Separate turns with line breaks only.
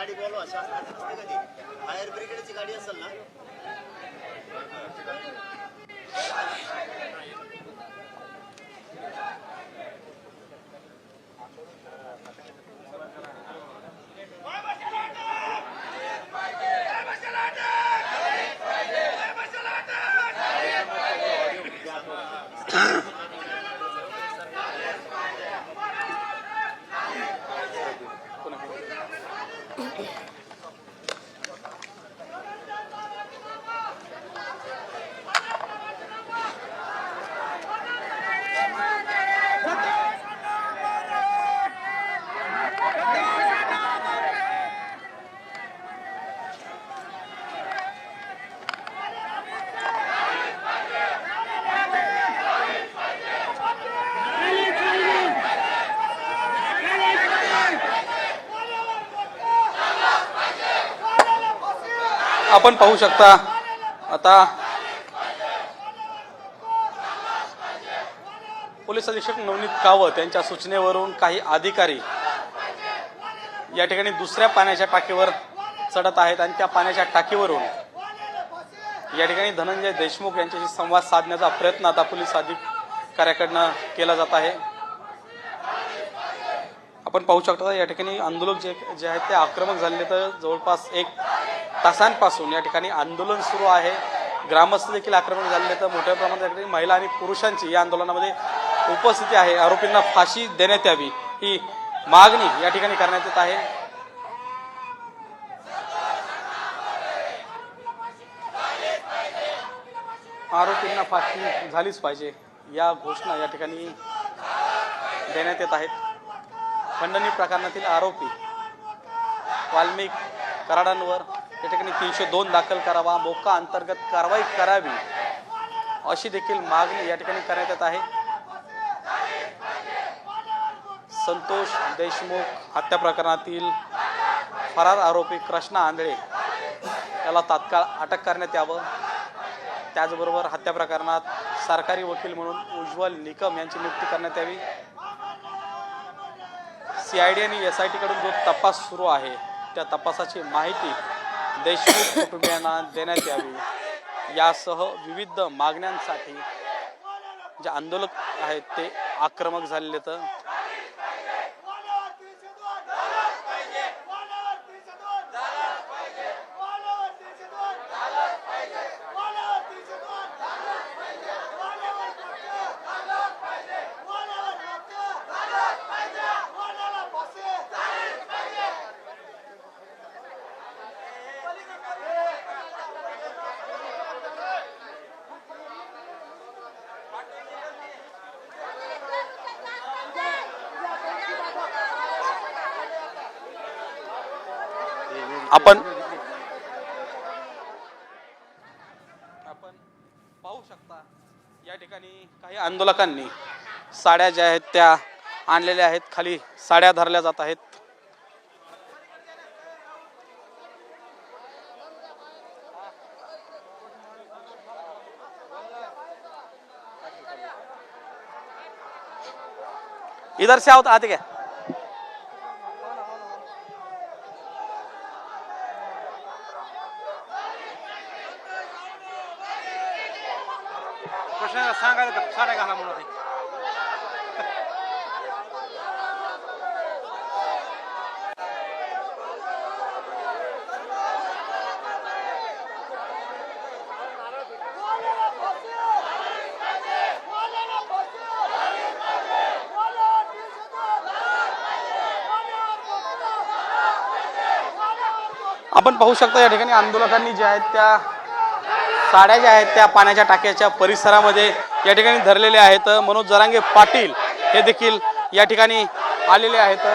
गाडी बोलवा, शासनाची नसते का ती? फायर ब्रिगेडची गाडी असेल ना?
आपण पाहू शकता आता पोलीस अधीक्षक नवनीत कावत यांच्या सूचनेवरून काही अधिकारी या ठिकाणी दुसऱ्या पाण्याच्या टाकीवर चढत आहेत आणि त्या पाण्याच्या टाकीवरून या ठिकाणी धनंजय देशमुख यांच्याशी संवाद साधण्याचा प्रयत्न आता पोलीस अधिकाऱ्याकडनं केला जात आहे. आपण पाहू शकता या ठिकाणी आंदोलक जे आहेत ते आक्रमक झालेले, तर जवळपास 1 तासांपासून या ठिकाणी आंदोलन सुरू आहे. ग्रामस्थ देखील आक्रमक झालेले, तर मोठ्या प्रमाणात या ठिकाणी महिला आणि पुरुषांची या आंदोलनामध्ये उपस्थिती आहे. आरोपींना फाशी देण्यात यावी ही मागणी या ठिकाणी करण्यात येत आहे. आरोपींना फाशी झालीच पाहिजे या घोषणा या ठिकाणी देण्यात येत आहेत. खंडणी प्रकरणातील आरोपी वाल्मिक कराडांवर या ठिकाणी 302 दाखल करावा, मोका अंतर्गत कारवाई करावी अशी देखील मागणी या ठिकाणी करण्यात येत आहे. संतोष देशमुख हत्या प्रकरणातील फरार आरोपी कृष्णा आंधळे याला तात्काळ अटक करण्यात यावं. त्याचबरोबर हत्या प्रकरणात सरकारी वकील म्हणून उज्ज्वल निकम यांची नियुक्ती करण्यात यावी. CID आणि SIT कडून जो तपास सुरू आहे त्या तपासाची माहिती देशमुख कुटुंबियांना देण्यात यावी. यासह विविध मागण्यांसाठी जे आंदोलक आहेत ते आक्रमक झालेले. तर आपण पाहू शकता या ठिकाणी काही आंदोलकांनी साड्या ज्या आहेत त्या आणलेल्या आहेत, खाली साड्या धरल्या जात आहेत. इधर से आओ तो आते क्या? सांगा साड्या घाला म्हणून आपण पाहू शकता या ठिकाणी आंदोलकांनी ज्या आहेत त्या साड्या ज्या आहेत त्या पाण्याच्या टाक्याच्या परिसरामध्ये या ठिकाणी धरलेले आहेत. मनोज जरांगे पाटील हे देखील या ठिकाणी आलेले आहेत.